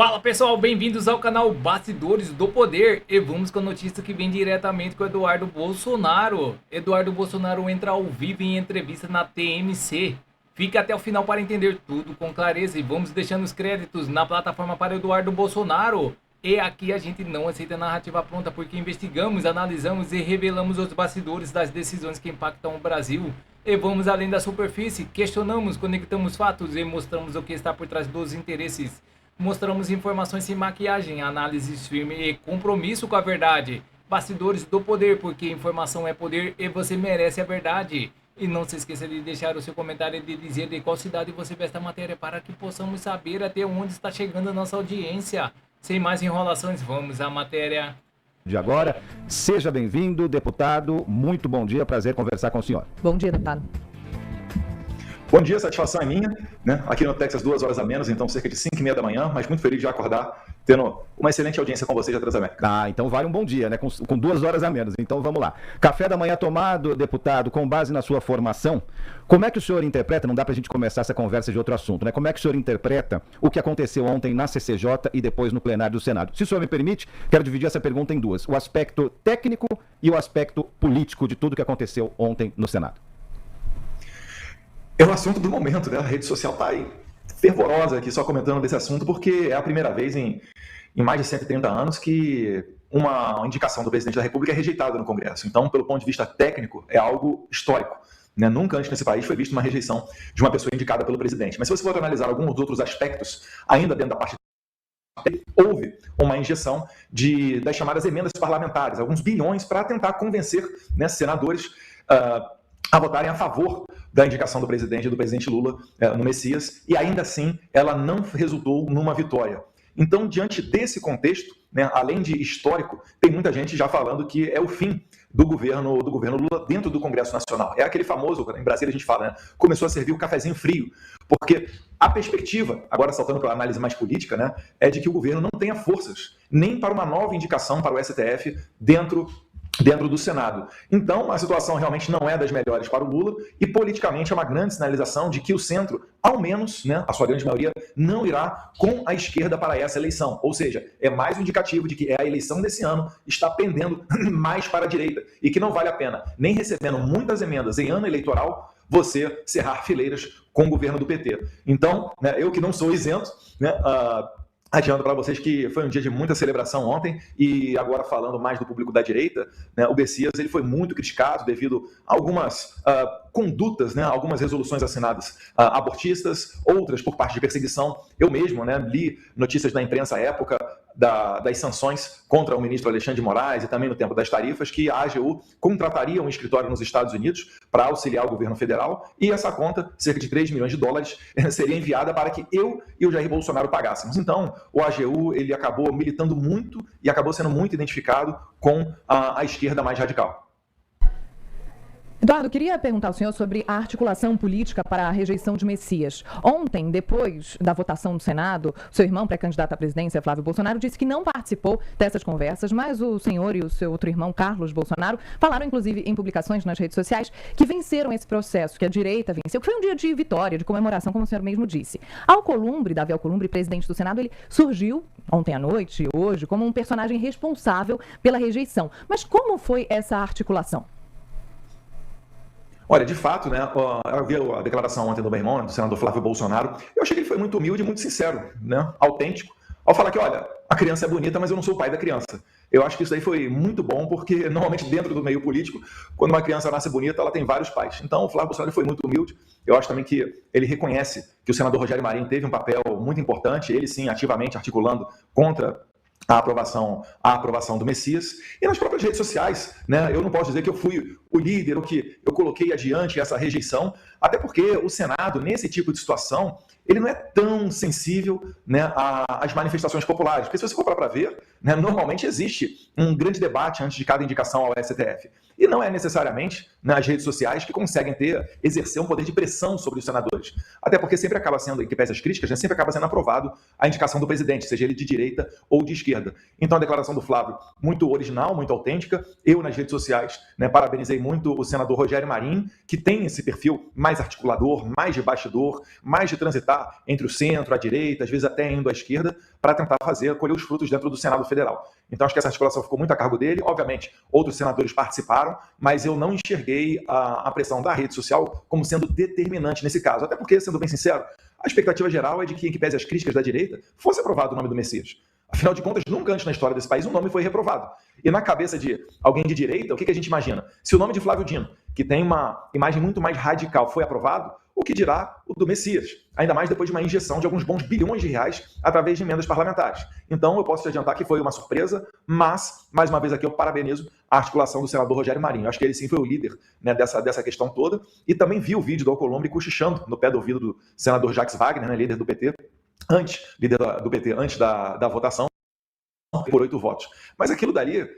Fala pessoal, bem-vindos ao canal Bastidores do Poder e vamos com a notícia que vem diretamente com Eduardo Bolsonaro. Eduardo Bolsonaro entra ao vivo em entrevista na TMC. Fique até o final para entender tudo com clareza e vamos deixando os créditos na plataforma para Eduardo Bolsonaro. E aqui a gente não aceita narrativa pronta porque investigamos, analisamos e revelamos os bastidores das decisões que impactam o Brasil. E vamos além da superfície, questionamos, conectamos fatos e mostramos o que está por trás dos interesses. Mostramos informações sem maquiagem, análises firmes e compromisso com a verdade. Bastidores do Poder, porque informação é poder e você merece a verdade. E não se esqueça de deixar o seu comentário e de dizer de qual cidade você vê esta matéria para que possamos saber até onde está chegando a nossa audiência. Sem mais enrolações, vamos à matéria. De agora, seja bem-vindo, deputado. Muito bom dia, prazer conversar com o senhor. Bom dia, deputado. Bom dia, satisfação é minha, né? Aqui no Texas 2 horas a menos, então cerca de 5h30 da manhã, mas muito feliz de acordar, tendo uma excelente audiência com vocês da Transamérica. Ah, então vale um bom dia, né? Com 2 horas a menos, então vamos lá. Café da manhã tomado, deputado, com base na sua formação, como é que o senhor interpreta, não dá pra gente começar essa conversa de outro assunto, né? Como é que o senhor interpreta o que aconteceu ontem na CCJ e depois no plenário do Senado? Se o senhor me permite, quero dividir essa pergunta em duas, o aspecto técnico e o aspecto político de tudo que aconteceu ontem no Senado. É o assunto do momento, né? A rede social está aí fervorosa aqui só comentando desse assunto, porque é a primeira vez em mais de 130 anos que uma indicação do presidente da República é rejeitada no Congresso. Então, pelo ponto de vista técnico, é algo histórico, né? Nunca antes nesse país foi vista uma rejeição de uma pessoa indicada pelo presidente. Mas se você for analisar alguns outros aspectos, ainda dentro da parte houve uma injeção das chamadas emendas parlamentares, alguns bilhões para tentar convencer, né, senadores a votarem a favor da indicação do presidente Lula no Messias, e ainda assim ela não resultou numa vitória. Então, diante desse contexto, né, além de histórico, tem muita gente já falando que é o fim do governo Lula dentro do Congresso Nacional. É aquele famoso, em Brasília a gente fala, né, começou a servir o cafezinho frio, porque a perspectiva, agora saltando para a análise mais política, né, é de que o governo não tenha forças nem para uma nova indicação para o STF dentro do Senado. Então, a situação realmente não é das melhores para o Lula e, politicamente, é uma grande sinalização de que o centro, ao menos, né, a sua grande maioria, não irá com a esquerda para essa eleição. Ou seja, é mais um indicativo de que a eleição desse ano está pendendo mais para a direita e que não vale a pena, nem recebendo muitas emendas em ano eleitoral, você cerrar fileiras com o governo do PT. Então, né, eu que não sou isento, né, adianto para vocês que foi um dia de muita celebração ontem e agora falando mais do público da direita, né, o Messias ele foi muito criticado devido a algumas condutas, né, algumas resoluções assinadas abortistas, outras por parte de perseguição. Eu mesmo, né, li notícias da imprensa à época das sanções contra o ministro Alexandre de Moraes e também no tempo das tarifas, que a AGU contrataria um escritório nos Estados Unidos para auxiliar o governo federal e essa conta, cerca de 3 milhões de dólares, seria enviada para que eu e o Jair Bolsonaro pagássemos. Então, o AGU ele acabou militando muito e acabou sendo muito identificado com a esquerda mais radical. Eduardo, queria perguntar ao senhor sobre a articulação política para a rejeição de Messias. Ontem, depois da votação no Senado, seu irmão pré-candidato à presidência, Flávio Bolsonaro, disse que não participou dessas conversas, mas o senhor e o seu outro irmão, Carlos Bolsonaro, falaram, inclusive, em publicações nas redes sociais, que venceram esse processo, que a direita venceu, que foi um dia de vitória, de comemoração, como o senhor mesmo disse. Davi Alcolumbre, presidente do Senado, ele surgiu ontem à noite, hoje, como um personagem responsável pela rejeição. Mas como foi essa articulação? Olha, de fato, né, eu vi a declaração ontem do meu irmão, do senador Flávio Bolsonaro, eu achei que ele foi muito humilde e muito sincero, né, autêntico, ao falar que, olha, a criança é bonita, mas eu não sou o pai da criança. Eu acho que isso aí foi muito bom, porque normalmente dentro do meio político, quando uma criança nasce bonita, ela tem vários pais. Então, o Flávio Bolsonaro foi muito humilde. Eu acho também que ele reconhece que o senador Rogério Marinho teve um papel muito importante, ele sim, ativamente articulando contra a aprovação do Messias, e nas próprias redes sociais, né? Eu não posso dizer que eu fui o líder, ou que eu coloquei adiante essa rejeição, até porque o Senado, nesse tipo de situação, ele não é tão sensível, né, às manifestações populares, porque se você for para ver, né, normalmente existe um grande debate antes de cada indicação ao STF, e não é necessariamente nas redes sociais que conseguem exercer um poder de pressão sobre os senadores, até porque sempre acaba sendo, em que pese as críticas, né, sempre acaba sendo aprovado a indicação do presidente, seja ele de direita ou de esquerda. esquerda. Então a declaração do Flávio, muito original, muito autêntica. Eu, nas redes sociais, né, parabenizei muito o senador Rogério Marinho, que tem esse perfil mais articulador, mais de bastidor, mais de transitar entre o centro, a direita, às vezes até indo à esquerda, para tentar colher os frutos dentro do Senado Federal. Então acho que essa articulação ficou muito a cargo dele. Obviamente, outros senadores participaram, mas eu não enxerguei a pressão da rede social como sendo determinante nesse caso. Até porque, sendo bem sincero, a expectativa geral é de que, em que pese as críticas da direita, fosse aprovado o nome do Messias. Afinal de contas, nunca antes na história desse país um nome foi reprovado. E na cabeça de alguém de direita, o que a gente imagina? Se o nome de Flávio Dino, que tem uma imagem muito mais radical, foi aprovado, o que dirá o do Messias? Ainda mais depois de uma injeção de alguns bons bilhões de reais através de emendas parlamentares. Então, eu posso te adiantar que foi uma surpresa, mas, mais uma vez aqui, eu parabenizo a articulação do senador Rogério Marinho. Acho que ele sim foi o líder, né, dessa questão toda. E também vi o vídeo do Alcolumbre cochichando no pé do ouvido do senador Jacques Wagner, né, líder do PT, antes da votação, por 8 votos. Mas aquilo dali,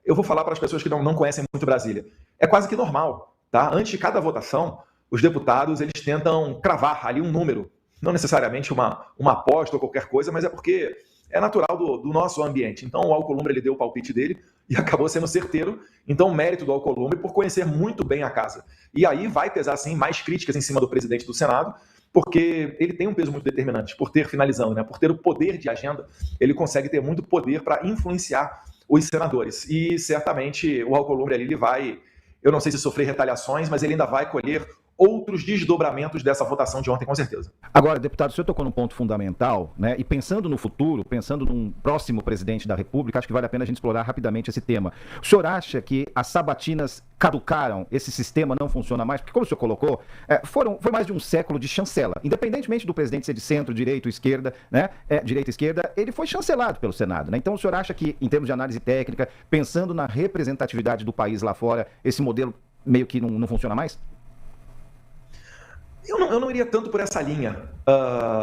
eu vou falar para as pessoas que não conhecem muito Brasília, é quase que normal, tá? Antes de cada votação, os deputados eles tentam cravar ali um número, não necessariamente uma aposta ou qualquer coisa, mas é porque é natural do nosso ambiente. Então o Alcolumbre ele deu o palpite dele e acabou sendo certeiro. Então o mérito do Alcolumbre por conhecer muito bem a casa. E aí vai pesar sim mais críticas em cima do presidente do Senado, porque ele tem um peso muito determinante, por ter, finalizando, né, por ter o poder de agenda, ele consegue ter muito poder para influenciar os senadores. E certamente o Alcolumbre ali, ele vai, eu não sei se sofrer retaliações, mas ele ainda vai colher outros desdobramentos dessa votação de ontem, com certeza. Agora, deputado, o senhor tocou num ponto fundamental, né? E pensando no futuro, pensando num próximo presidente da República, acho que vale a pena a gente explorar rapidamente esse tema. O senhor acha que as sabatinas caducaram, esse sistema não funciona mais? Porque, como o senhor colocou, foi mais de um século de chancela. Independentemente do presidente ser de centro, direita ou esquerda, né? Direita e esquerda, ele foi chancelado pelo Senado, né? Então, o senhor acha que, em termos de análise técnica, pensando na representatividade do país lá fora, esse modelo meio que não funciona mais? Eu não iria tanto por essa linha.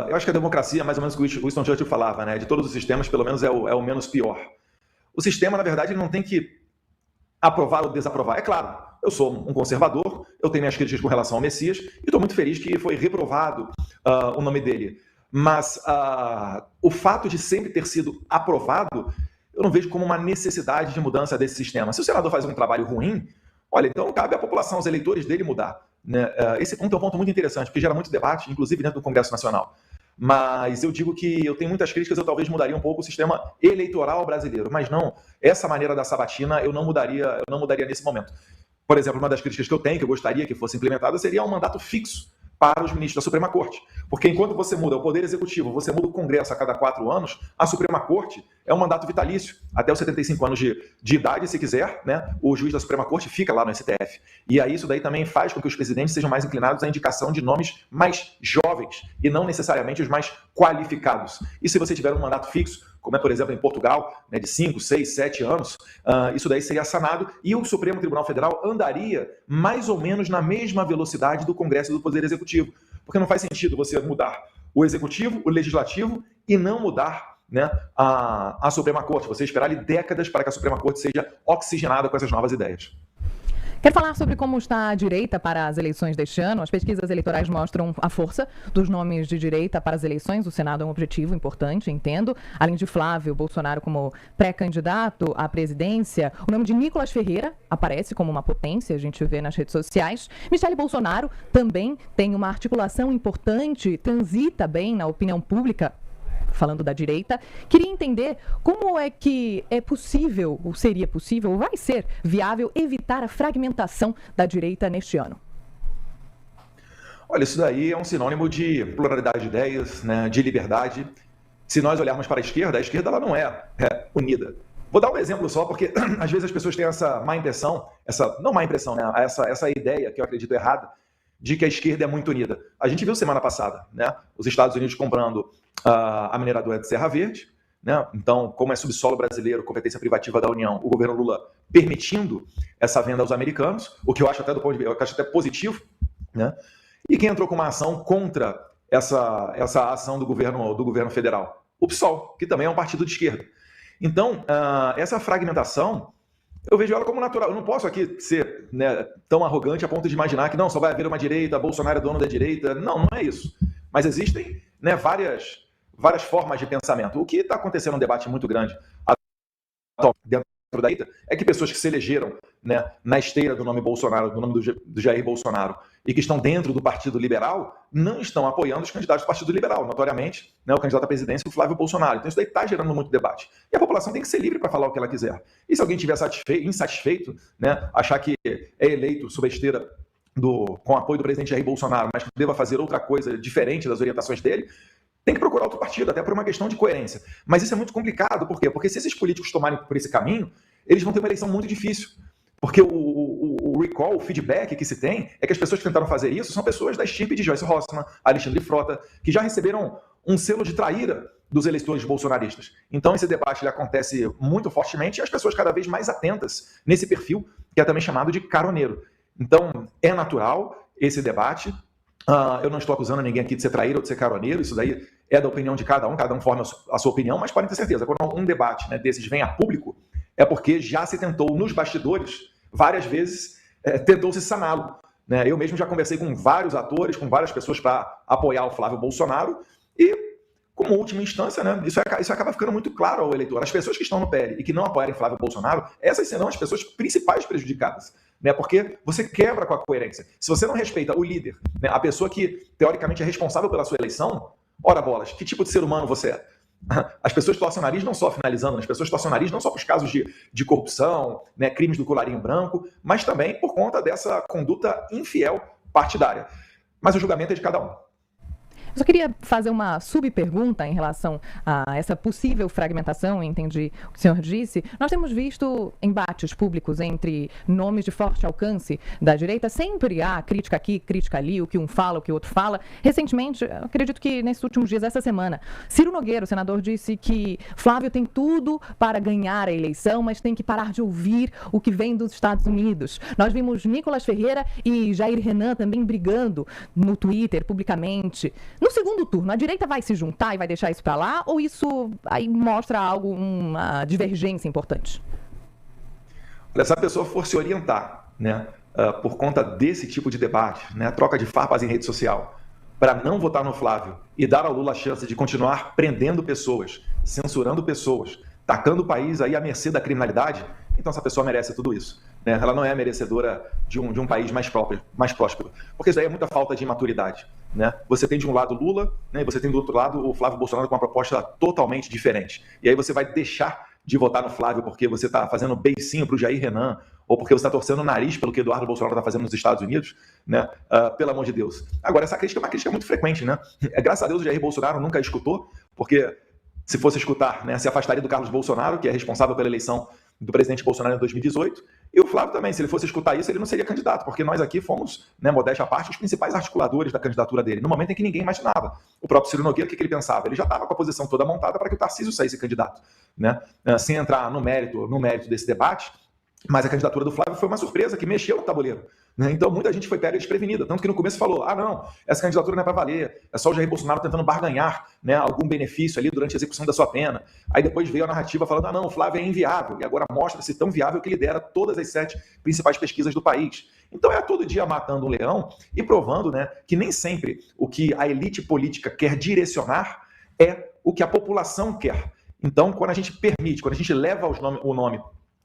Eu acho que a democracia, mais ou menos o que o Winston Churchill falava, né? De todos os sistemas, pelo menos é o menos pior. O sistema, na verdade, ele não tem que aprovar ou desaprovar. É claro, eu sou um conservador, eu tenho minhas críticas com relação ao Messias, e estou muito feliz que foi reprovado o nome dele. Mas o fato de sempre ter sido aprovado, eu não vejo como uma necessidade de mudança desse sistema. Se o senador faz um trabalho ruim, olha, então cabe à população, aos eleitores dele mudar. Esse ponto é um ponto muito interessante, porque gera muito debate, inclusive dentro do Congresso Nacional. Mas eu digo que eu tenho muitas críticas, eu talvez mudaria um pouco o sistema eleitoral brasileiro, mas não, essa maneira da sabatina eu não mudaria nesse momento. Por exemplo, uma das críticas que eu tenho, que eu gostaria que fosse implementada, seria um mandato fixo para os ministros da Suprema Corte. Porque enquanto você muda o Poder Executivo, você muda o Congresso a cada 4 anos, a Suprema Corte é um mandato vitalício. Até os 75 anos de idade, se quiser, né, o juiz da Suprema Corte fica lá no STF. E aí isso daí também faz com que os presidentes sejam mais inclinados à indicação de nomes mais jovens e não necessariamente os mais qualificados. E se você tiver um mandato fixo, como é, por exemplo, em Portugal, né, de 5, 6, 7 anos, isso daí seria sanado e o Supremo Tribunal Federal andaria mais ou menos na mesma velocidade do Congresso e do Poder Executivo. Porque não faz sentido você mudar o Executivo, o Legislativo e não mudar, né, a Suprema Corte. Você esperar ali décadas para que a Suprema Corte seja oxigenada com essas novas ideias. Quero falar sobre como está a direita para as eleições deste ano. As pesquisas eleitorais mostram a força dos nomes de direita para as eleições. O Senado é um objetivo importante, entendo. Além de Flávio Bolsonaro como pré-candidato à presidência, o nome de Nicolas Ferreira aparece como uma potência, a gente vê nas redes sociais. Michele Bolsonaro também tem uma articulação importante, transita bem na opinião pública, falando da direita. Queria entender como é que é possível, ou seria possível, ou vai ser viável evitar a fragmentação da direita neste ano. Olha, isso daí é um sinônimo de pluralidade de ideias, né, de liberdade. Se nós olharmos para a esquerda ela não é unida. Vou dar um exemplo só, porque às vezes as pessoas têm essa má impressão, não má impressão, né, essa ideia, que eu acredito errada, de que a esquerda é muito unida. A gente viu semana passada, né, os Estados Unidos comprando a mineradora de Serra Verde, né? Então, como é subsolo brasileiro, competência privativa da União, o governo Lula permitindo essa venda aos americanos, o que eu acho até até positivo, né? E quem entrou com uma ação contra essa ação do governo federal? O PSOL, que também é um partido de esquerda. Então, essa fragmentação, eu vejo ela como natural. Eu não posso aqui ser, né, tão arrogante a ponto de imaginar que não, só vai haver uma direita, Bolsonaro é dono da direita. Não é isso. Mas existem, né, várias várias formas de pensamento. O que está acontecendo um debate muito grande dentro da ITA é que pessoas que se elegeram, né, na esteira do nome Bolsonaro, do nome do Jair Bolsonaro, e que estão dentro do Partido Liberal, não estão apoiando os candidatos do Partido Liberal, notoriamente, né, o candidato à presidência, o Flávio Bolsonaro. Então isso daí está gerando muito debate. E a população tem que ser livre para falar o que ela quiser. E se alguém estiver insatisfeito, né, achar que é eleito sob a esteira com apoio do presidente Jair Bolsonaro, mas que deva fazer outra coisa diferente das orientações dele, tem que procurar outro partido, até por uma questão de coerência. Mas isso é muito complicado, por quê? Porque se esses políticos tomarem por esse caminho, eles vão ter uma eleição muito difícil. Porque o recall, o feedback que se tem, é que as pessoas que tentaram fazer isso são pessoas da estirpe de Joyce Hoffmann, Alexandre Frota, que já receberam um selo de traíra dos eleitores bolsonaristas. Então esse debate ele acontece muito fortemente e as pessoas cada vez mais atentas nesse perfil, que é também chamado de caroneiro. Então é natural esse debate. Eu não estou acusando ninguém aqui de ser traíra ou de ser caroneiro, isso daí é da opinião de cada um forma a sua opinião, mas podem ter certeza, quando um debate, né, desses vem a público, é porque já se tentou nos bastidores, várias vezes, tentou-se saná-lo. Né? Eu mesmo já conversei com vários atores, com várias pessoas para apoiar o Flávio Bolsonaro, e, como última instância, né, isso acaba ficando muito claro ao eleitor. As pessoas que estão no PL e que não apoiarem Flávio Bolsonaro, essas serão as pessoas principais prejudicadas. Né, porque você quebra com a coerência. Se você não respeita o líder, né, a pessoa que, teoricamente, é responsável pela sua eleição, ora bolas, que tipo de ser humano você é? As pessoas torcem o nariz não só finalizando, as pessoas torcem o nariz não só para os casos de corrupção, né, crimes do colarinho branco, mas também por conta dessa conduta infiel partidária. Mas o julgamento é de cada um. Eu só queria fazer uma subpergunta em relação a essa possível fragmentação, entendi o que o senhor disse. Nós temos visto embates públicos entre nomes de forte alcance da direita, sempre há crítica aqui, crítica ali, o que um fala, o que o outro fala. Recentemente, acredito que nesses últimos dias, essa semana, Ciro Nogueira, o senador, disse que Flávio tem tudo para ganhar a eleição, mas tem que parar de ouvir o que vem dos Estados Unidos. Nós vimos Nicolas Ferreira e Jair Renan também brigando no Twitter, publicamente. No segundo turno, a direita vai se juntar e vai deixar isso para lá? Ou isso aí mostra uma divergência importante? Se a pessoa for se orientar, né, por conta desse tipo de debate, né, troca de farpas em rede social, para não votar no Flávio e dar ao Lula a chance de continuar prendendo pessoas, censurando pessoas, tacando o país aí à mercê da criminalidade, então essa pessoa merece tudo isso. Né? Ela não é merecedora de um país mais próspero. Porque isso aí é muita falta de maturidade. Né? Você tem de um lado Lula, né, e você tem do outro lado o Flávio Bolsonaro com uma proposta totalmente diferente. E aí você vai deixar de votar no Flávio porque você está fazendo beicinho para o Jair Renan, ou porque você está torcendo o nariz pelo que Eduardo Bolsonaro está fazendo nos Estados Unidos, né? Pelo amor de Deus. Agora, essa crítica é uma crítica muito frequente. Né? Graças a Deus o Jair Bolsonaro nunca escutou, porque se fosse escutar, né, se afastaria do Carlos Bolsonaro, que é responsável pela eleição do presidente Bolsonaro em 2018, e o Flávio também, se ele fosse escutar isso, ele não seria candidato, porque nós aqui fomos, né, modéstia à parte, os principais articuladores da candidatura dele, no momento em que ninguém imaginava. O próprio Ciro Nogueira, o que ele pensava? Ele já estava com a posição toda montada para que o Tarcísio saísse candidato. Né? Sem entrar no mérito desse debate, mas a candidatura do Flávio foi uma surpresa que mexeu no tabuleiro. Né? Então muita gente foi pega desprevenida, tanto que no começo falou, não, essa candidatura não é para valer, é só o Jair Bolsonaro tentando barganhar, né, algum benefício ali durante a execução da sua pena. Aí depois veio a narrativa falando, não, o Flávio é inviável, e agora mostra-se tão viável que lidera todas as 7 principais pesquisas do país. Então é todo dia matando um leão e provando, né, que nem sempre o que a elite política quer direcionar é o que a população quer. Então quando a gente permite, quando a gente leva o nome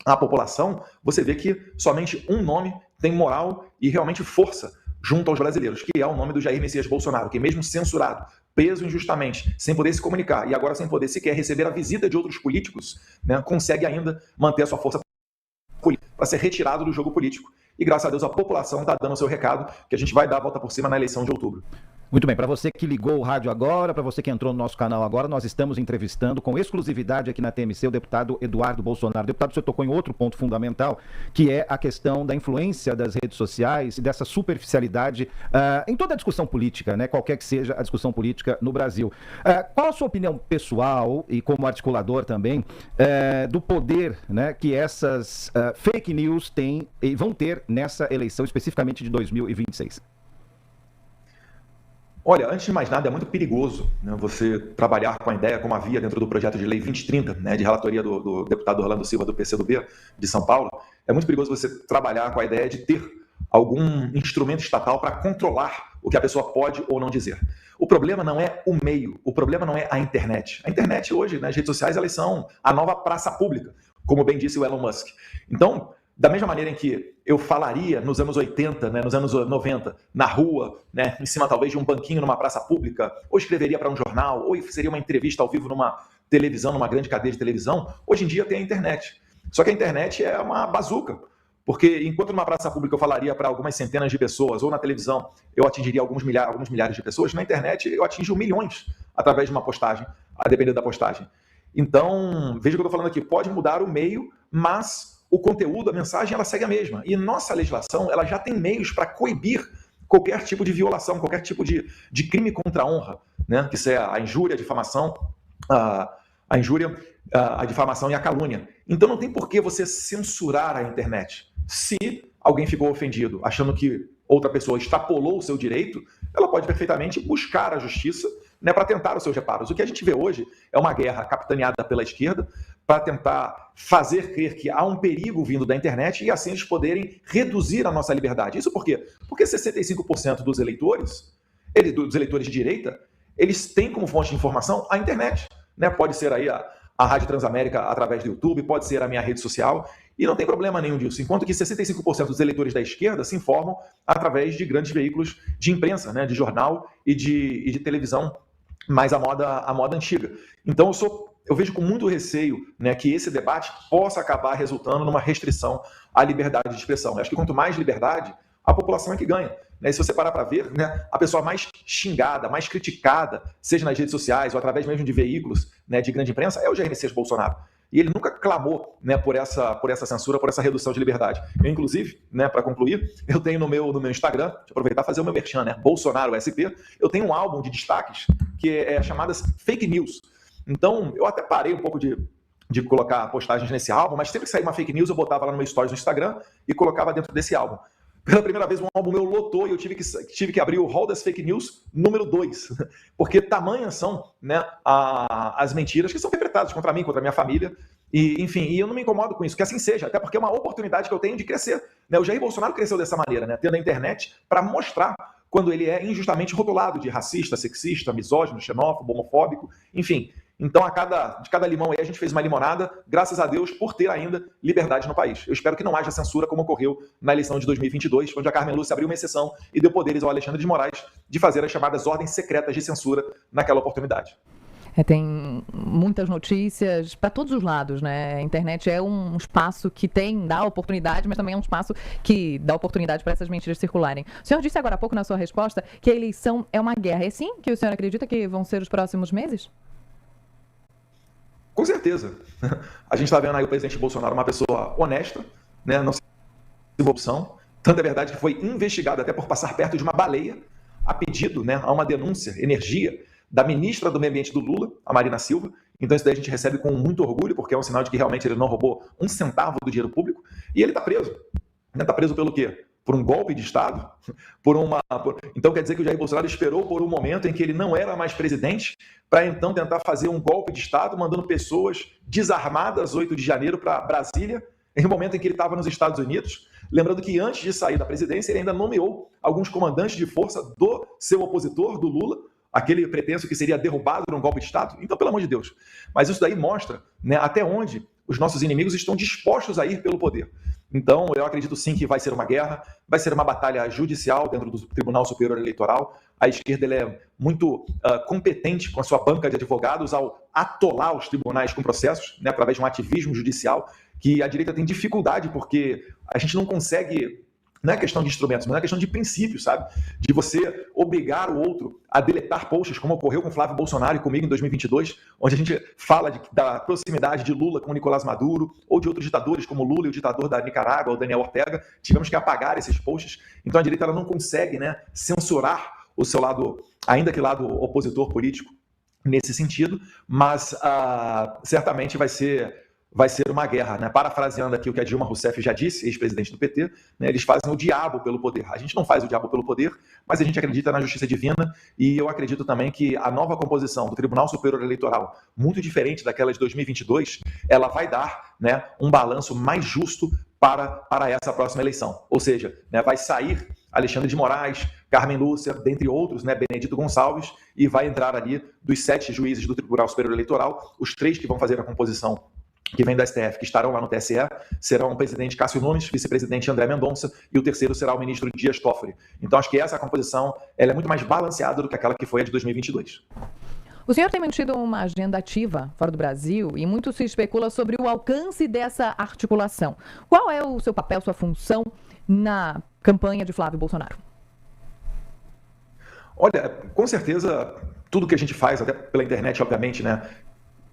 à população, você vê que somente um nome tem moral e realmente força junto aos brasileiros, que é o nome do Jair Messias Bolsonaro, que mesmo censurado, preso injustamente, sem poder se comunicar e agora sem poder sequer receber a visita de outros políticos, né, consegue ainda manter a sua força política para ser retirado do jogo político. E graças a Deus a população está dando o seu recado, que a gente vai dar a volta por cima na eleição de outubro. Muito bem, para você que ligou o rádio agora, para você que entrou no nosso canal agora, nós estamos entrevistando com exclusividade aqui na TMC o deputado Eduardo Bolsonaro. Deputado, você tocou em outro ponto fundamental, que é a questão da influência das redes sociais e dessa superficialidade em toda a discussão política, né? Qualquer que seja a discussão política no Brasil. Qual a sua opinião pessoal e como articulador também do poder, né, que essas fake news têm e vão ter nessa eleição, especificamente de 2026? Olha, antes de mais nada, é muito perigoso, né, você trabalhar com a ideia, como havia dentro do projeto de lei 2030, né, de relatoria do deputado Orlando Silva, do PCdoB de São Paulo. É muito perigoso você trabalhar com a ideia de ter algum instrumento estatal para controlar o que a pessoa pode ou não dizer. O problema não é o meio, o problema não é a internet. A internet hoje, né, as redes sociais, elas são a nova praça pública, como bem disse o Elon Musk. Então, da mesma maneira em que eu falaria nos anos 80, né, nos anos 90, na rua, né, em cima talvez de um banquinho numa praça pública, ou escreveria para um jornal, ou seria uma entrevista ao vivo numa televisão, numa grande cadeia de televisão, hoje em dia tem a internet. Só que a internet é uma bazuca, porque enquanto numa praça pública eu falaria para algumas centenas de pessoas, ou na televisão eu atingiria alguns milhares de pessoas, na internet eu atinjo milhões através de uma postagem, a depender da postagem. Então, veja o que eu estou falando aqui, pode mudar o meio, mas o conteúdo, a mensagem, ela segue a mesma. E nossa legislação, ela já tem meios para coibir qualquer tipo de violação, qualquer tipo de crime contra a honra, né? Que isso é a injúria, a difamação, a injúria, a difamação e a calúnia. Então não tem por que você censurar a internet. Se alguém ficou ofendido achando que outra pessoa extrapolou o seu direito, ela pode perfeitamente buscar a justiça, né, para tentar os seus reparos. O que a gente vê hoje é uma guerra capitaneada pela esquerda para tentar fazer crer que há um perigo vindo da internet e assim eles poderem reduzir a nossa liberdade. Isso por quê? Porque 65% dos eleitores de direita, eles têm como fonte de informação a internet. Né? Pode ser aí a Rádio Transamérica através do YouTube, pode ser a minha rede social, e não tem problema nenhum disso. Enquanto que 65% dos eleitores da esquerda se informam através de grandes veículos de imprensa, né? De jornal e de televisão, mais a moda antiga. Então eu vejo com muito receio, né, que esse debate possa acabar resultando numa restrição à liberdade de expressão. Eu acho que quanto mais liberdade, a população é que ganha. Né? E se você parar para ver, né, a pessoa mais xingada, mais criticada, seja nas redes sociais ou através mesmo de veículos, né, de grande imprensa, é o Jair Messias Bolsonaro. E ele nunca clamou, né, por essa censura, por essa redução de liberdade. Eu, inclusive, né, para concluir, eu tenho no meu Instagram, deixa eu aproveitar e fazer o meu merchan, né, Bolsonaro SP, eu tenho um álbum de destaques que é chamadas Fake News. Então, eu até parei um pouco de colocar postagens nesse álbum, mas sempre que saía uma fake news, eu botava lá no meu stories no Instagram e colocava dentro desse álbum. Pela primeira vez, um álbum meu lotou e eu tive que abrir o hall das fake news número 2, porque tamanhas são, né, as mentiras que são perpetradas contra mim, contra a minha família, e enfim, e eu não me incomodo com isso, que assim seja, até porque é uma oportunidade que eu tenho de crescer. Né? O Jair Bolsonaro cresceu dessa maneira, né, tendo a internet para mostrar quando ele é injustamente rotulado de racista, sexista, misógino, xenófobo, homofóbico, enfim. Então, de cada limão aí, a gente fez uma limonada, graças a Deus, por ter ainda liberdade no país. Eu espero que não haja censura como ocorreu na eleição de 2022, onde a Carmen Lúcia abriu uma exceção e deu poderes ao Alexandre de Moraes de fazer as chamadas ordens secretas de censura naquela oportunidade. Tem muitas notícias para todos os lados, né? A internet é um espaço que dá oportunidade, mas também é um espaço que dá oportunidade para essas mentiras circularem. O senhor disse agora há pouco na sua resposta que a eleição é uma guerra. É sim que o senhor acredita que vão ser os próximos meses? Com certeza. A gente está vendo aí o presidente Bolsonaro uma pessoa honesta, né? Não se opção. Tanto é verdade que foi investigado até por passar perto de uma baleia, a pedido, né, a uma denúncia, energia, da ministra do Meio Ambiente do Lula, a Marina Silva. Então isso daí a gente recebe com muito orgulho, porque é um sinal de que realmente ele não roubou um centavo do dinheiro público. E ele está preso. Está preso pelo quê? Por um golpe de Estado? Então quer dizer que o Jair Bolsonaro esperou por um momento em que ele não era mais presidente para então tentar fazer um golpe de Estado, mandando pessoas desarmadas 8 de janeiro para Brasília, em um momento em que ele estava nos Estados Unidos. Lembrando que antes de sair da presidência, ele ainda nomeou alguns comandantes de força do seu opositor, do Lula, aquele pretenso que seria derrubado num golpe de Estado. Então, pelo amor de Deus. Mas isso daí mostra, né, até onde os nossos inimigos estão dispostos a ir pelo poder. Então, eu acredito sim que vai ser uma guerra, vai ser uma batalha judicial dentro do Tribunal Superior Eleitoral. A esquerda ela é muito competente com a sua banca de advogados ao atolar os tribunais com processos, né, através de um ativismo judicial, que a direita tem dificuldade, porque a gente não consegue... Não é questão de instrumentos, mas é questão de princípios, sabe? De você obrigar o outro a deletar posts, como ocorreu com Flávio Bolsonaro e comigo em 2022, onde a gente fala da proximidade de Lula com o Nicolás Maduro, ou de outros ditadores, como Lula e o ditador da Nicarágua, o Daniel Ortega. Tivemos que apagar esses posts. Então a direita ela não consegue, né, censurar o seu lado, ainda que lado opositor político, nesse sentido, mas certamente vai ser uma guerra, né? Parafraseando aqui o que a Dilma Rousseff já disse, ex-presidente do PT, né? Eles fazem o diabo pelo poder. A gente não faz o diabo pelo poder, mas a gente acredita na justiça divina, e eu acredito também que a nova composição do Tribunal Superior Eleitoral, muito diferente daquela de 2022, ela vai dar, né, um balanço mais justo para essa próxima eleição. Ou seja, né, vai sair Alexandre de Moraes, Carmen Lúcia, dentre outros, né, Benedito Gonçalves, e vai entrar ali dos 7 juízes do Tribunal Superior Eleitoral, os 3 que vão fazer a composição que vem da STF, que estarão lá no TSE, serão o presidente Cássio Nunes, vice-presidente André Mendonça, e o terceiro será o ministro Dias Toffoli. Então, acho que essa composição ela é muito mais balanceada do que aquela que foi a de 2022. O senhor tem mantido uma agenda ativa fora do Brasil e muito se especula sobre o alcance dessa articulação. Qual é o seu papel, sua função na campanha de Flávio Bolsonaro? Olha, com certeza, tudo que a gente faz, até pela internet, obviamente, né?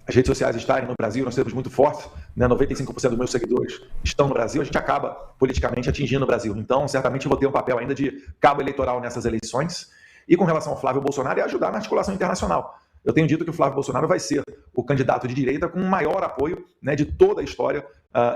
As redes sociais estarem no Brasil, nós temos muito forte, né? 95% dos meus seguidores estão no Brasil, a gente acaba politicamente atingindo o Brasil. Então, certamente eu vou ter um papel ainda de cabo eleitoral nessas eleições. E com relação ao Flávio Bolsonaro, é ajudar na articulação internacional. Eu tenho dito que o Flávio Bolsonaro vai ser o candidato de direita com o maior apoio, né, de toda a história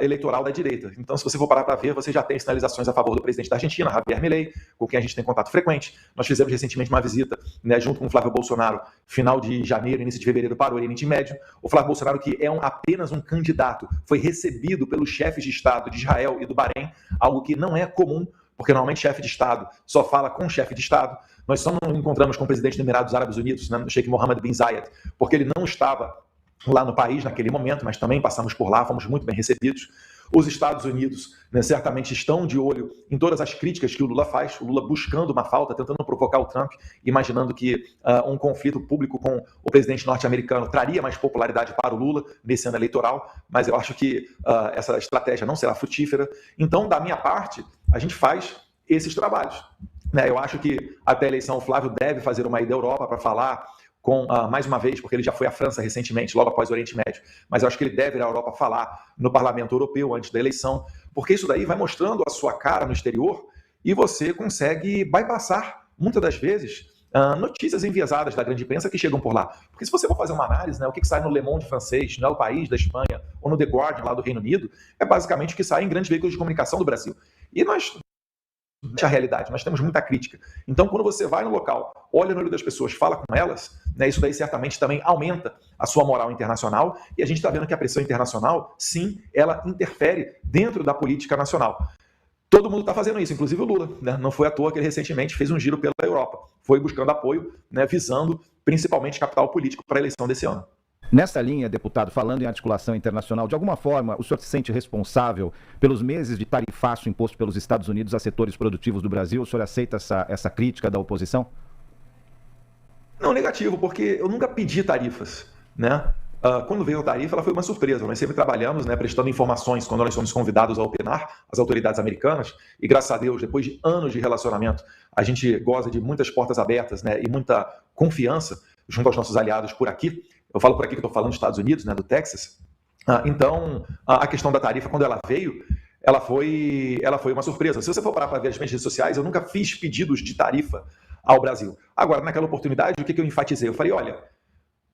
eleitoral da direita. Então, se você for parar para ver, você já tem sinalizações a favor do presidente da Argentina, Javier Milei, com quem a gente tem contato frequente. Nós fizemos recentemente uma visita, né, junto com o Flávio Bolsonaro, final de janeiro, início de fevereiro, para o Oriente Médio. O Flávio Bolsonaro, que é apenas um candidato, foi recebido pelos chefes de Estado de Israel e do Bahrein, algo que não é comum, porque normalmente chefe de Estado só fala com o chefe de Estado. Nós só não encontramos com o presidente dos Emirados Árabes Unidos, né, o Sheikh Mohammed bin Zayed, porque ele não estava lá no país naquele momento, mas também passamos por lá, fomos muito bem recebidos. Os Estados Unidos, né, certamente estão de olho em todas as críticas que o Lula faz, o Lula buscando uma falta, tentando provocar o Trump, imaginando que um conflito público com o presidente norte-americano traria mais popularidade para o Lula nesse ano eleitoral, mas eu acho que essa estratégia não será frutífera. Então, da minha parte, a gente faz esses trabalhos. Eu acho que até a eleição o Flávio deve fazer uma ida à Europa para falar com, mais uma vez, porque ele já foi à França recentemente, logo após o Oriente Médio, mas eu acho que ele deve ir à Europa falar no Parlamento Europeu antes da eleição, porque isso daí vai mostrando a sua cara no exterior e você consegue bypassar, muitas das vezes, notícias enviesadas da grande imprensa que chegam por lá. Porque se você for fazer uma análise, né, o que sai no Le Monde francês, no El País da Espanha, ou no The Guardian lá do Reino Unido, é basicamente o que sai em grandes veículos de comunicação do Brasil. E nós a realidade, nós temos muita crítica. Então, quando você vai no local, olha no olho das pessoas, fala com elas, né, isso daí certamente também aumenta a sua moral internacional, e a gente está vendo que a pressão internacional, sim, ela interfere dentro da política nacional. Todo mundo está fazendo isso, inclusive o Lula, né? Não foi à toa que ele recentemente fez um giro pela Europa, foi buscando apoio, né, visando principalmente capital político para a eleição desse ano. Nessa linha, deputado, falando em articulação internacional, de alguma forma o senhor se sente responsável pelos meses de tarifaço imposto pelos Estados Unidos a setores produtivos do Brasil? O senhor aceita essa crítica da oposição? Não, negativo, porque eu nunca pedi tarifas, né? Quando veio a tarifa, ela foi uma surpresa. Nós sempre trabalhamos, né, prestando informações quando nós somos convidados a opinar, as autoridades americanas, e graças a Deus, depois de anos de relacionamento, a gente goza de muitas portas abertas, né, e muita confiança junto aos nossos aliados por aqui. Eu falo por aqui que estou falando dos Estados Unidos, né, do Texas. Então, a questão da tarifa, quando ela veio, ela foi uma surpresa. Se você for parar para ver as minhas redes sociais, eu nunca fiz pedidos de tarifa ao Brasil. Agora, naquela oportunidade, o que eu enfatizei? Eu falei, olha,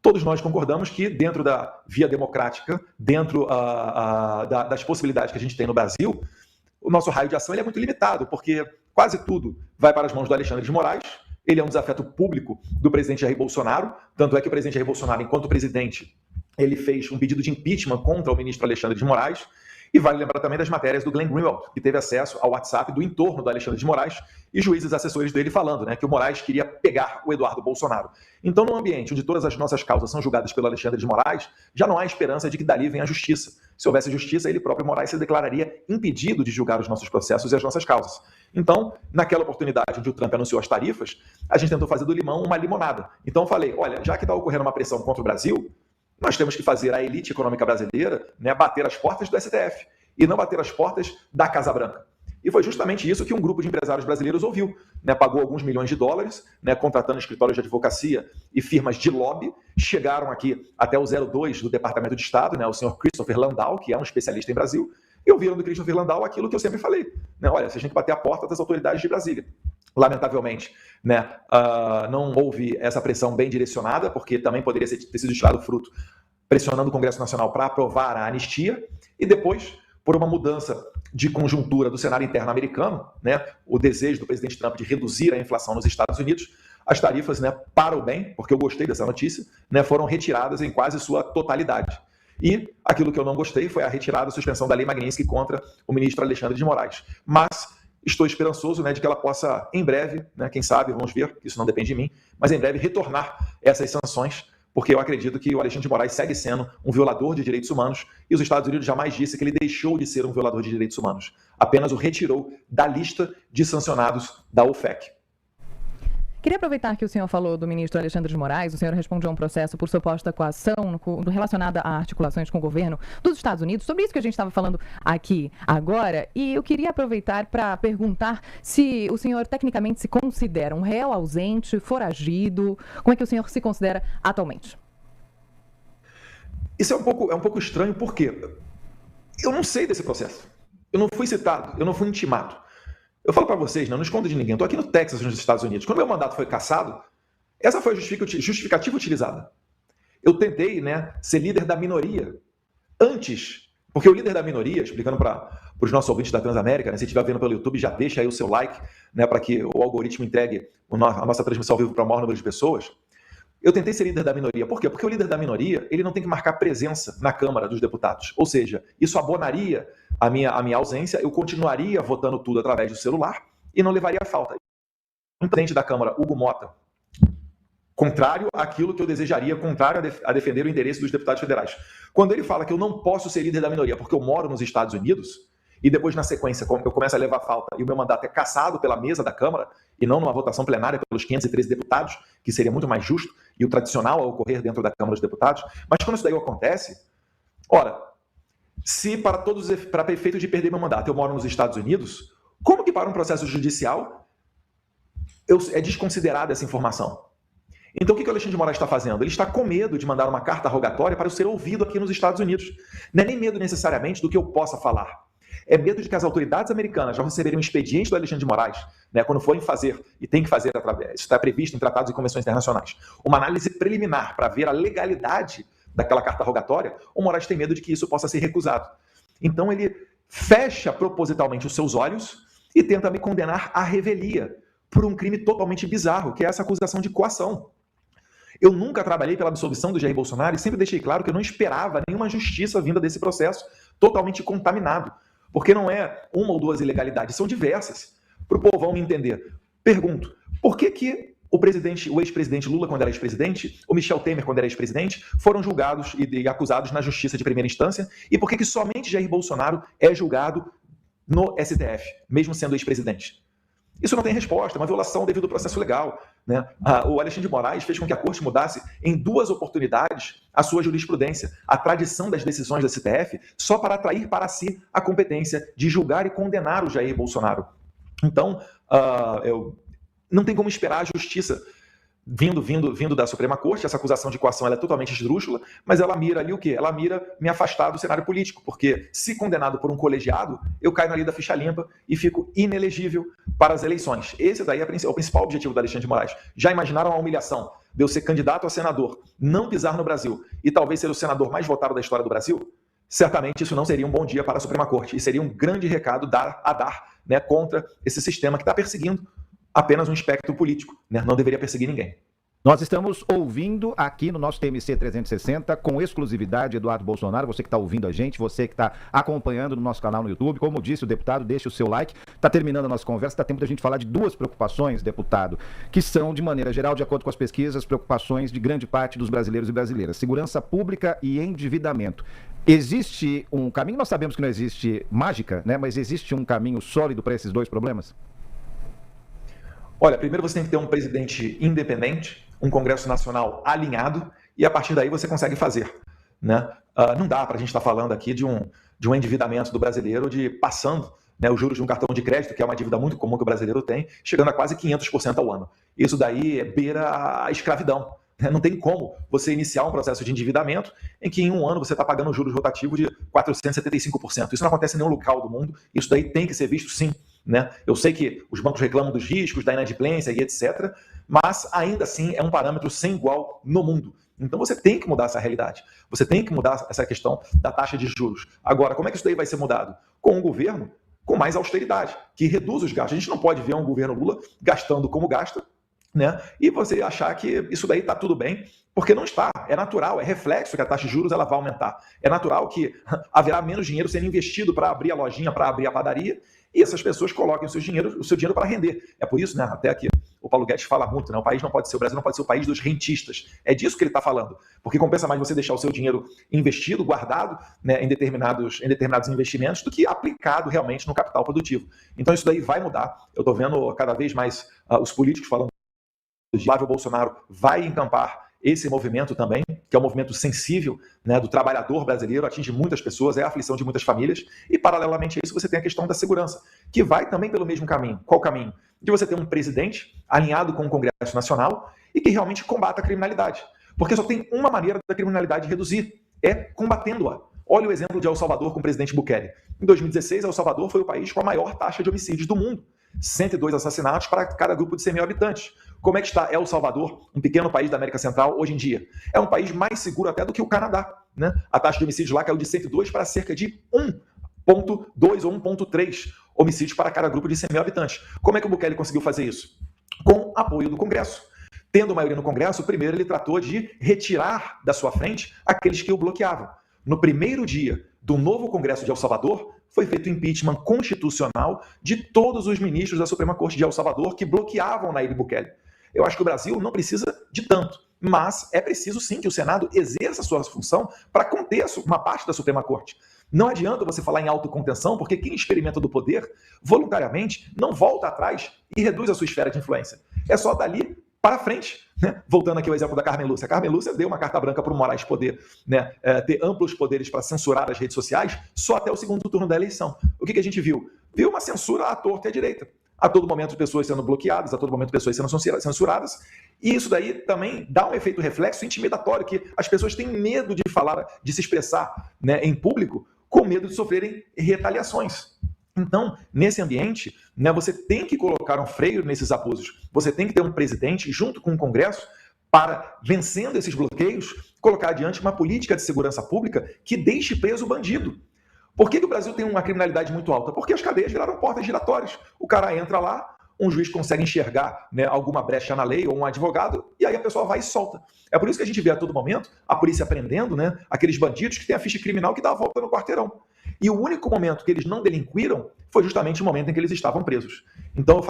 todos nós concordamos que dentro da via democrática, dentro das possibilidades que a gente tem no Brasil, o nosso raio de ação ele é muito limitado, porque quase tudo vai para as mãos do Alexandre de Moraes. Ele é um desafeto público do presidente Jair Bolsonaro, tanto é que o presidente Jair Bolsonaro, enquanto presidente, ele fez um pedido de impeachment contra o ministro Alexandre de Moraes, e vale lembrar também das matérias do Glenn Greenwald, que teve acesso ao WhatsApp do entorno do Alexandre de Moraes, e juízes assessores dele falando, né, que o Moraes queria pegar o Eduardo Bolsonaro. Então, num ambiente onde todas as nossas causas são julgadas pelo Alexandre de Moraes, já não há esperança de que dali venha a justiça. Se houvesse justiça, ele próprio, Moraes, se declararia impedido de julgar os nossos processos e as nossas causas. Então, naquela oportunidade onde o Trump anunciou as tarifas, a gente tentou fazer do limão uma limonada. Então eu falei, olha, já que está ocorrendo uma pressão contra o Brasil, nós temos que fazer a elite econômica brasileira, né, bater as portas do STF e não bater as portas da Casa Branca. E foi justamente isso que um grupo de empresários brasileiros ouviu, né, pagou alguns milhões de dólares, né, contratando escritórios de advocacia e firmas de lobby, chegaram aqui até o 02 do Departamento de Estado, né, o senhor Christopher Landau, que é um especialista em Brasil, e ouviram do Christopher Landau aquilo que eu sempre falei, né, olha, se a gente bater a porta das autoridades de Brasília. Lamentavelmente, né, não houve essa pressão bem direcionada, porque também poderia ter sido tirado fruto pressionando o Congresso Nacional para aprovar a anistia, e depois, por uma mudança de conjuntura do cenário interno americano, né, o desejo do presidente Trump de reduzir a inflação nos Estados Unidos, as tarifas, né, para o bem, porque eu gostei dessa notícia, né, foram retiradas em quase sua totalidade. E aquilo que eu não gostei foi a retirada, a suspensão da Lei Magnitsky contra o ministro Alexandre de Moraes. Mas estou esperançoso, né, de que ela possa, em breve, né, quem sabe, vamos ver, isso não depende de mim, mas em breve retornar essas sanções, porque eu acredito que o Alexandre de Moraes segue sendo um violador de direitos humanos e os Estados Unidos jamais disse que ele deixou de ser um violador de direitos humanos, apenas o retirou da lista de sancionados da OFAC. Queria aproveitar que o senhor falou do ministro Alexandre de Moraes, o senhor respondeu a um processo por suposta coação relacionada a articulações com o governo dos Estados Unidos, sobre isso que a gente estava falando aqui agora, e eu queria aproveitar para perguntar se o senhor tecnicamente se considera um réu ausente, foragido, como é que o senhor se considera atualmente? Isso é um pouco estranho, porque eu não sei desse processo, eu não fui citado, eu não fui intimado. Eu falo para vocês, não escondo de ninguém, eu estou aqui no Texas, nos Estados Unidos. Quando meu mandato foi cassado, essa foi a justificativa utilizada. Eu tentei, né, ser líder da minoria antes, porque o líder da minoria, explicando para os nossos ouvintes da Transamérica, né, se estiver vendo pelo YouTube, já deixa aí o seu like, né, para que o algoritmo entregue a nossa transmissão ao vivo para o maior número de pessoas. Eu tentei ser líder da minoria. Por quê? Porque o líder da minoria, ele não tem que marcar presença na Câmara dos Deputados. Ou seja, isso abonaria a minha ausência, eu continuaria votando tudo através do celular e não levaria a falta. O presidente da Câmara, Hugo Mota, contrário àquilo que eu desejaria, contrário a defender o interesse dos deputados federais. Quando ele fala que eu não posso ser líder da minoria porque eu moro nos Estados Unidos, e depois, na sequência, eu começo a levar falta e o meu mandato é cassado pela mesa da Câmara e não numa votação plenária pelos 513 deputados, que seria muito mais justo e o tradicional a ocorrer dentro da Câmara dos Deputados. Mas quando isso daí acontece, ora, se para efeito de perder meu mandato eu moro nos Estados Unidos, como que para um processo judicial é desconsiderada essa informação? Então o que o Alexandre de Moraes está fazendo? Ele está com medo de mandar uma carta rogatória para eu ser ouvido aqui nos Estados Unidos. Não é nem medo necessariamente do que eu possa falar. É medo de que as autoridades americanas, ao receberem um expediente do Alexandre de Moraes, né, quando forem fazer, e tem que fazer, isso está previsto em tratados e convenções internacionais, uma análise preliminar para ver a legalidade daquela carta rogatória, o Moraes tem medo de que isso possa ser recusado. Então ele fecha propositalmente os seus olhos e tenta me condenar à revelia por um crime totalmente bizarro, que é essa acusação de coação. Eu nunca trabalhei pela absolvição do Jair Bolsonaro e sempre deixei claro que eu não esperava nenhuma justiça vinda desse processo totalmente contaminado. Porque não é uma ou duas ilegalidades, são diversas. Para o povão me entender. Pergunto, por que o ex-presidente Lula, quando era ex-presidente, o Michel Temer, quando era ex-presidente, foram julgados e acusados na justiça de primeira instância? E por que somente Jair Bolsonaro é julgado no STF, mesmo sendo ex-presidente? Isso não tem resposta, é uma violação devido ao processo legal. Né? O Alexandre de Moraes fez com que a Corte mudasse em 2 oportunidades a sua jurisprudência, a tradição das decisões da STF, só para atrair para si a competência de julgar e condenar o Jair Bolsonaro. Então, não tem como esperar a justiça vindo da Suprema Corte. Essa acusação de coação ela é totalmente esdrúxula, mas ela mira ali o quê? Ela mira me afastar do cenário político, porque se condenado por um colegiado, eu caio na lei da ficha limpa e fico inelegível para as eleições. Esse daí é o principal objetivo da Alexandre de Moraes. Já imaginaram a humilhação de eu ser candidato a senador, não pisar no Brasil e talvez ser o senador mais votado da história do Brasil? Certamente isso não seria um bom dia para a Suprema Corte e seria um grande recado a dar, né, contra esse sistema que está perseguindo apenas um espectro político, né? Não deveria perseguir ninguém. Nós estamos ouvindo aqui no nosso TMC 360, com exclusividade, Eduardo Bolsonaro, você que está ouvindo a gente, você que está acompanhando no nosso canal no YouTube. Como disse o deputado, deixe o seu like. Está terminando a nossa conversa, dá tempo da gente falar de 2 preocupações, deputado, que são, de maneira geral, de acordo com as pesquisas, preocupações de grande parte dos brasileiros e brasileiras. Segurança pública e endividamento. Existe um caminho, nós sabemos que não existe mágica, né? Mas existe um caminho sólido para esses 2 problemas? Olha, primeiro você tem que ter um presidente independente, um Congresso Nacional alinhado, e a partir daí você consegue fazer. Né? Não dá para a gente estar falando aqui de um endividamento do brasileiro passando, né, os juros de um cartão de crédito, que é uma dívida muito comum que o brasileiro tem, chegando a quase 500% ao ano. Isso daí beira a escravidão. Né? Não tem como você iniciar um processo de endividamento em que em um ano você está pagando juros rotativos de 475%. Isso não acontece em nenhum local do mundo, isso daí tem que ser visto sim. Né? Eu sei que os bancos reclamam dos riscos, da inadimplência e etc., mas ainda assim é um parâmetro sem igual no mundo. Então você tem que mudar essa realidade. Você tem que mudar essa questão da taxa de juros. Agora, como é que isso daí vai ser mudado? Com um governo com mais austeridade, que reduz os gastos. A gente não pode ver um governo Lula gastando como gasta né? E você achar que isso daí está tudo bem, porque não está. É natural, é reflexo que a taxa de juros ela vai aumentar. É natural que haverá menos dinheiro sendo investido para abrir a lojinha, para abrir a padaria, e essas pessoas coloquem o seu dinheiro para render. É por isso, né, até que o Paulo Guedes fala muito, né, o Brasil não pode ser o país dos rentistas. É disso que ele está falando. Porque compensa mais você deixar o seu dinheiro investido, guardado, né, em determinados investimentos, do que aplicado realmente no capital produtivo. Então isso daí vai mudar. Eu estou vendo cada vez mais os políticos falando que Flávio Bolsonaro vai encampar esse movimento também, que é um movimento sensível, né, do trabalhador brasileiro, atinge muitas pessoas, é a aflição de muitas famílias, e paralelamente a isso você tem a questão da segurança, que vai também pelo mesmo caminho. Qual caminho? De você ter um presidente alinhado com o Congresso Nacional e que realmente combata a criminalidade. Porque só tem uma maneira da criminalidade reduzir, é combatendo-a. Olha o exemplo de El Salvador com o presidente Bukele. Em 2016, El Salvador foi o país com a maior taxa de homicídios do mundo. 102 assassinatos para cada grupo de 100 mil habitantes. Como é que está El Salvador, um pequeno país da América Central, hoje em dia? É um país mais seguro até do que o Canadá, né? A taxa de homicídios lá caiu de 102 para cerca de 1,2 ou 1,3 homicídios para cada grupo de 100 mil habitantes. Como é que o Bukele conseguiu fazer isso? Com apoio do Congresso. Tendo maioria no Congresso, primeiro ele tratou de retirar da sua frente aqueles que o bloqueavam. No primeiro dia do novo Congresso de El Salvador, foi feito impeachment constitucional de todos os ministros da Suprema Corte de El Salvador que bloqueavam Nayib Bukele. Eu acho que o Brasil não precisa de tanto, mas é preciso sim que o Senado exerça a sua função para conter uma parte da Suprema Corte. Não adianta você falar em autocontenção, porque quem experimenta do poder, voluntariamente, não volta atrás e reduz a sua esfera de influência. É só dali para frente, né? Voltando aqui ao exemplo da Carmen Lúcia. A Carmen Lúcia deu uma carta branca para o Moraes poder, né, ter amplos poderes para censurar as redes sociais só até o segundo turno da eleição. O que a gente viu? Viu uma censura à torta e à direita. A todo momento pessoas sendo bloqueadas, a todo momento pessoas sendo censuradas. E isso daí também dá um efeito reflexo intimidatório, que as pessoas têm medo de falar, de se expressar, né, em público, com medo de sofrerem retaliações. Então, nesse ambiente, né, você tem que colocar um freio nesses abusos. Você tem que ter um presidente, junto com o Congresso, para, vencendo esses bloqueios, colocar adiante uma política de segurança pública que deixe preso o bandido. Por que o Brasil tem uma criminalidade muito alta? Porque as cadeias viraram portas giratórias. O cara entra lá, um juiz consegue enxergar, né, alguma brecha na lei, ou um advogado, e aí a pessoa vai e solta. É por isso que a gente vê a todo momento a polícia prendendo, né, aqueles bandidos que têm a ficha criminal que dá a volta no quarteirão. E o único momento que eles não delinquiram foi justamente o momento em que eles estavam presos. Então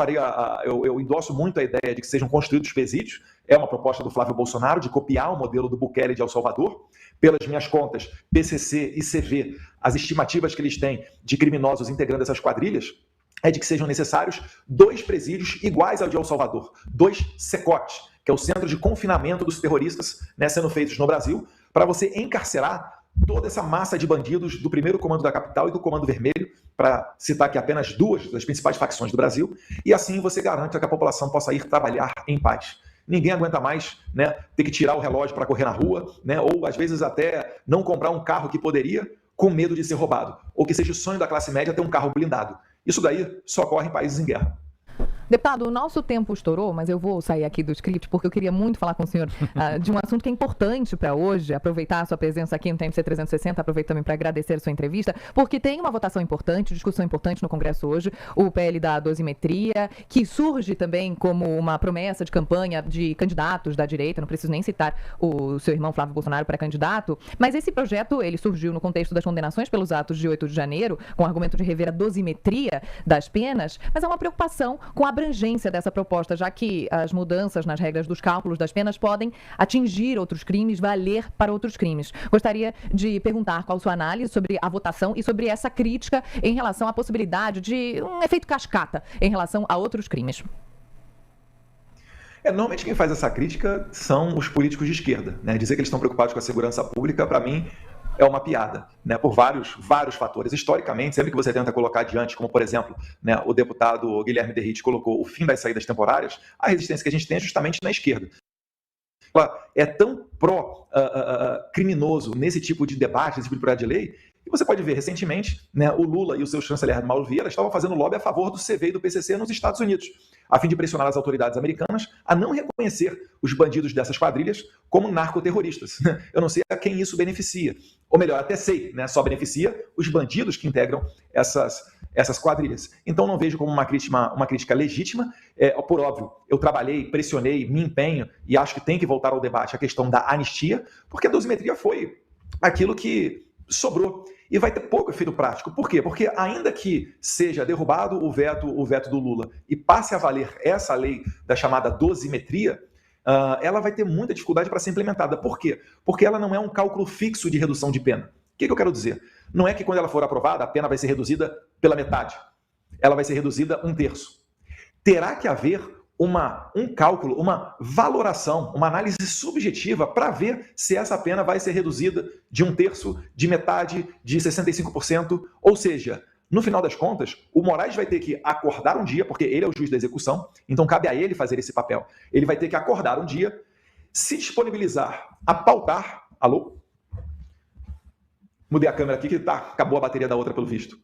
eu endosso muito a ideia de que sejam construídos presídios. É uma proposta do Flávio Bolsonaro de copiar o modelo do Bukele de El Salvador. Pelas minhas contas, PCC e CV, as estimativas que eles têm de criminosos integrando essas quadrilhas é de que sejam necessários 2 presídios iguais ao de El Salvador, 2 CECOT, que é o Centro de Confinamento dos Terroristas, né, sendo feitos no Brasil, para você encarcerar toda essa massa de bandidos do primeiro comando da capital e do Comando Vermelho, para citar aqui apenas 2 das principais facções do Brasil, e assim você garante que a população possa ir trabalhar em paz. Ninguém aguenta mais, né, ter que tirar o relógio para correr na rua, né, ou às vezes até não comprar um carro que poderia, com medo de ser roubado, ou que seja o sonho da classe média ter um carro blindado. Isso daí só ocorre em países em guerra. Deputado, o nosso tempo estourou, mas eu vou sair aqui do script porque eu queria muito falar com o senhor de um assunto que é importante para hoje, aproveitar a sua presença aqui no TMC 360, aproveito também para agradecer a sua entrevista, porque tem uma votação importante, discussão importante no Congresso hoje, o PL da dosimetria, que surge também como uma promessa de campanha de candidatos da direita, não preciso nem citar o seu irmão Flávio Bolsonaro para candidato, mas esse projeto, ele surgiu no contexto das condenações pelos atos de 8 de janeiro, com o argumento de rever a dosimetria das penas, mas há uma preocupação com a abrangência dessa proposta, já que as mudanças nas regras dos cálculos das penas podem atingir outros crimes, valer para outros crimes. Gostaria de perguntar qual a sua análise sobre a votação e sobre essa crítica em relação à possibilidade de um efeito cascata em relação a outros crimes. Normalmente quem faz essa crítica são os políticos de esquerda, né? Dizer que eles estão preocupados com a segurança pública, para mim, é uma piada, né, por vários fatores. Historicamente, sempre que você tenta colocar adiante, como por exemplo, né, o deputado Guilherme Derrite colocou o fim das saídas temporárias, a resistência que a gente tem é justamente na esquerda. Ela é tão pró-criminoso nesse tipo de debate, nesse tipo de projeto de lei, e você pode ver, recentemente, né, o Lula e o seu chanceler Mauro Vieira estavam fazendo lobby a favor do CV e do PCC nos Estados Unidos, a fim de pressionar as autoridades americanas a não reconhecer os bandidos dessas quadrilhas como narcoterroristas. Eu não sei a quem isso beneficia. Ou melhor, até sei, né, só beneficia os bandidos que integram essas quadrilhas. Então não vejo como uma crítica legítima. Por óbvio, eu trabalhei, pressionei, me empenho e acho que tem que voltar ao debate a questão da anistia, porque a dosimetria foi aquilo que sobrou. E vai ter pouco efeito prático. Por quê? Porque ainda que seja derrubado o veto do Lula e passe a valer essa lei da chamada dosimetria, ela vai ter muita dificuldade para ser implementada. Por quê? Porque ela não é um cálculo fixo de redução de pena. O que eu quero dizer? Não é que quando ela for aprovada, a pena vai ser reduzida pela metade. Ela vai ser reduzida 1/3. Terá que haver um cálculo, uma valoração, uma análise subjetiva para ver se essa pena vai ser reduzida de 1/3, de metade, de 65%. Ou seja, no final das contas, o Moraes vai ter que acordar um dia, porque ele é o juiz da execução, então cabe a ele fazer esse papel. Ele vai ter que acordar um dia, se disponibilizar a pautar... Alô? Mudei a câmera aqui que acabou a bateria da outra pelo visto.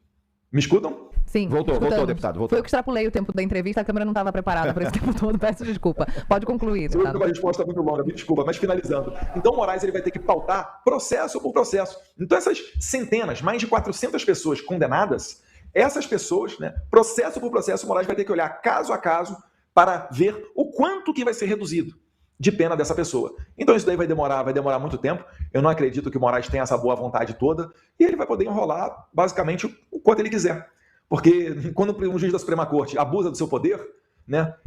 Me escutam? Sim, voltou, deputado. Voltou. Foi eu que extrapolei o tempo da entrevista, a câmera não estava preparada para esse tempo todo, peço desculpa. Pode concluir, deputado. Uma resposta muito longa, me desculpa, mas finalizando. Então o Moraes ele vai ter que pautar processo por processo. Então essas centenas, mais de 400 pessoas condenadas, essas pessoas, processo por processo, o Moraes vai ter que olhar caso a caso para ver o quanto que vai ser reduzido de pena dessa pessoa. Então isso daí vai demorar muito tempo. Eu não acredito que o Moraes tenha essa boa vontade toda e ele vai poder enrolar basicamente o quanto ele quiser. Porque quando um juiz da Suprema Corte abusa do seu poder,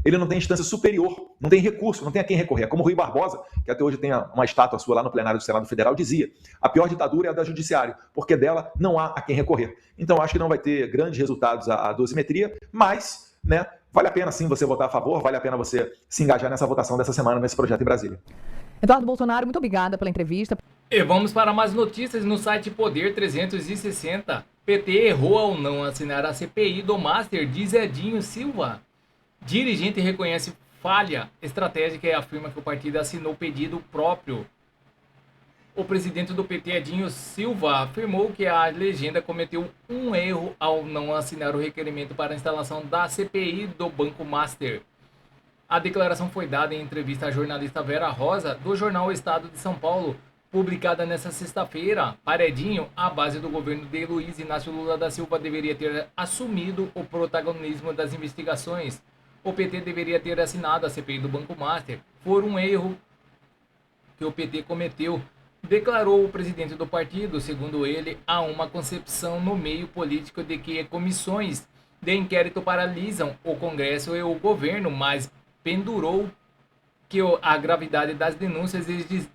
ele não tem instância superior, não tem recurso, não tem a quem recorrer. Como Rui Barbosa, que até hoje tem uma estátua sua lá no plenário do Senado Federal, dizia: a pior ditadura é a da judiciário, porque dela não há a quem recorrer. Então acho que não vai ter grandes resultados a dosimetria, mas vale a pena sim você votar a favor, vale a pena você se engajar nessa votação dessa semana nesse projeto em Brasília. Eduardo Bolsonaro, muito obrigada pela entrevista. E vamos para mais notícias no site Poder 360. PT errou ao não assinar a CPI do Master, diz Edinho Silva. Dirigente reconhece falha estratégica e afirma que o partido assinou pedido próprio. O presidente do PT, Edinho Silva, afirmou que a legenda cometeu um erro ao não assinar o requerimento para a instalação da CPI do Banco Master. A declaração foi dada em entrevista à jornalista Vera Rosa, do jornal Estado de São Paulo, publicada nesta sexta-feira. Para Edinho, a base do governo de Luiz Inácio Lula da Silva deveria ter assumido o protagonismo das investigações. O PT deveria ter assinado a CPI do Banco Master. Foi um erro que o PT cometeu, declarou o presidente do partido. Segundo ele, há uma concepção no meio político de que comissões de inquérito paralisam o Congresso e o governo, mas pendurou que a gravidade das denúncias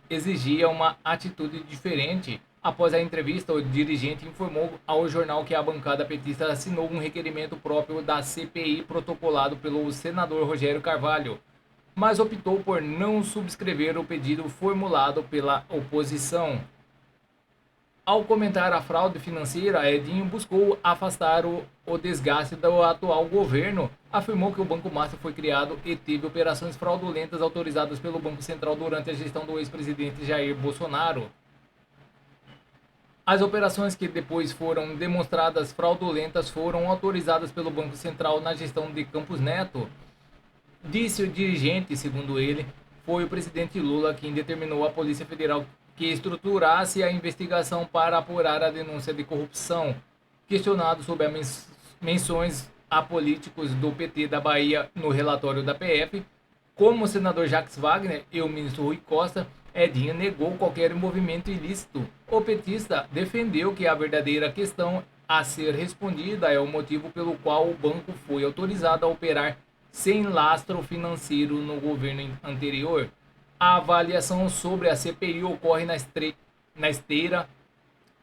exigia uma atitude diferente. Após a entrevista, o dirigente informou ao jornal que a bancada petista assinou um requerimento próprio da CPI protocolado pelo senador Rogério Carvalho, mas optou por não subscrever o pedido formulado pela oposição. Ao comentar a fraude financeira, Edinho buscou afastar o desgaste do atual governo. Afirmou que o Banco Master foi criado e teve operações fraudulentas autorizadas pelo Banco Central durante a gestão do ex-presidente Jair Bolsonaro. As operações que depois foram demonstradas fraudulentas foram autorizadas pelo Banco Central na gestão de Campos Neto. Disse o dirigente, segundo ele, foi o presidente Lula quem determinou à Polícia Federal que estruturasse a investigação para apurar a denúncia de corrupção. Questionado sobre as menções a políticos do PT da Bahia no relatório da PF, como o senador Jacques Wagner e o ministro Rui Costa, Edinho negou qualquer envolvimento ilícito. O petista defendeu que a verdadeira questão a ser respondida é o motivo pelo qual o banco foi autorizado a operar sem lastro financeiro no governo anterior. A avaliação sobre a CPI ocorre na esteira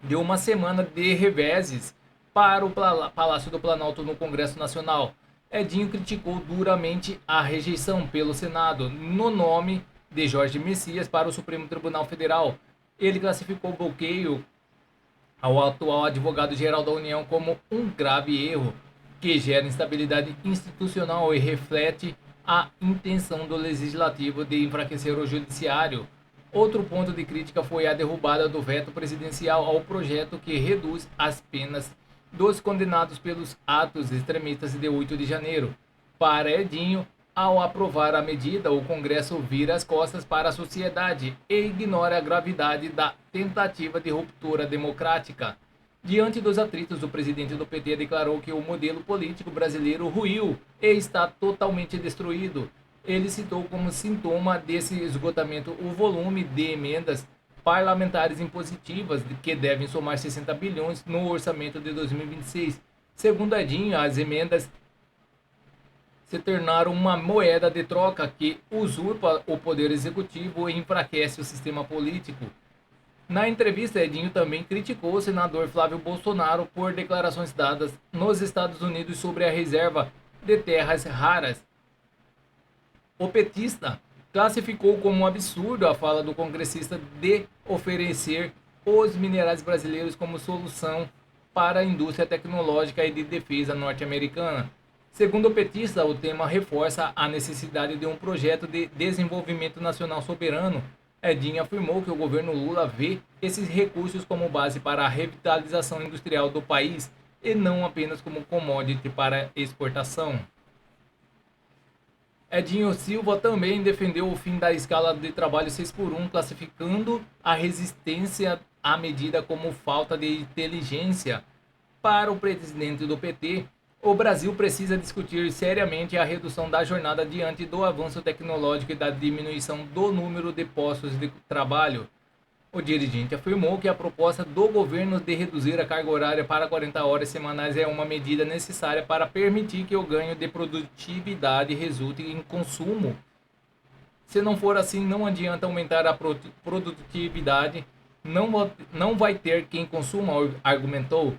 de uma semana de reveses para o Palácio do Planalto no Congresso Nacional. Edinho criticou duramente a rejeição pelo Senado no nome de Jorge Messias para o Supremo Tribunal Federal. Ele classificou o bloqueio ao atual advogado-geral da União como um grave erro que gera instabilidade institucional e reflete a intenção do Legislativo de enfraquecer o Judiciário. Outro ponto de crítica foi a derrubada do veto presidencial ao projeto que reduz as penas dos condenados pelos atos extremistas de 8 de janeiro. Para Edinho, ao aprovar a medida, o Congresso vira as costas para a sociedade e ignora a gravidade da tentativa de ruptura democrática. Diante dos atritos, o presidente do PT declarou que o modelo político brasileiro ruiu e está totalmente destruído. Ele citou como sintoma desse esgotamento o volume de emendas parlamentares impositivas que devem somar 60 bilhões no orçamento de 2026. Segundo Edinho, as emendas se tornaram uma moeda de troca que usurpa o poder executivo e enfraquece o sistema político. Na entrevista, Edinho também criticou o senador Flávio Bolsonaro por declarações dadas nos Estados Unidos sobre a reserva de terras raras. O petista classificou como um absurdo a fala do congressista de oferecer os minerais brasileiros como solução para a indústria tecnológica e de defesa norte-americana. Segundo o petista, o tema reforça a necessidade de um projeto de desenvolvimento nacional soberano. Edinho afirmou que o governo Lula vê esses recursos como base para a revitalização industrial do país e não apenas como commodity para exportação. Edinho Silva também defendeu o fim da escala de trabalho 6x1, classificando a resistência à medida como falta de inteligência. Para o presidente do PT, o Brasil precisa discutir seriamente a redução da jornada diante do avanço tecnológico e da diminuição do número de postos de trabalho. O dirigente afirmou que a proposta do governo de reduzir a carga horária para 40 horas semanais é uma medida necessária para permitir que o ganho de produtividade resulte em consumo. Se não for assim, não adianta aumentar a produtividade, não vai ter quem consuma, argumentou.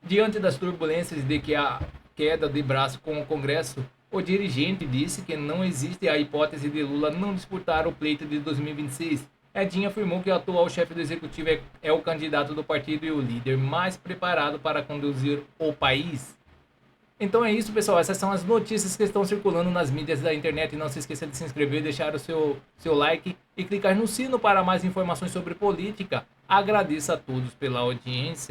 Diante das turbulências de que a queda de braço com o Congresso, o dirigente disse que não existe a hipótese de Lula não disputar o pleito de 2026. Edinho afirmou que o atual chefe do executivo é o candidato do partido e o líder mais preparado para conduzir o país. Então é isso, pessoal. Essas são as notícias que estão circulando nas mídias da internet. Não se esqueça de se inscrever, deixar o seu like e clicar no sino para mais informações sobre política. Agradeço a todos pela audiência.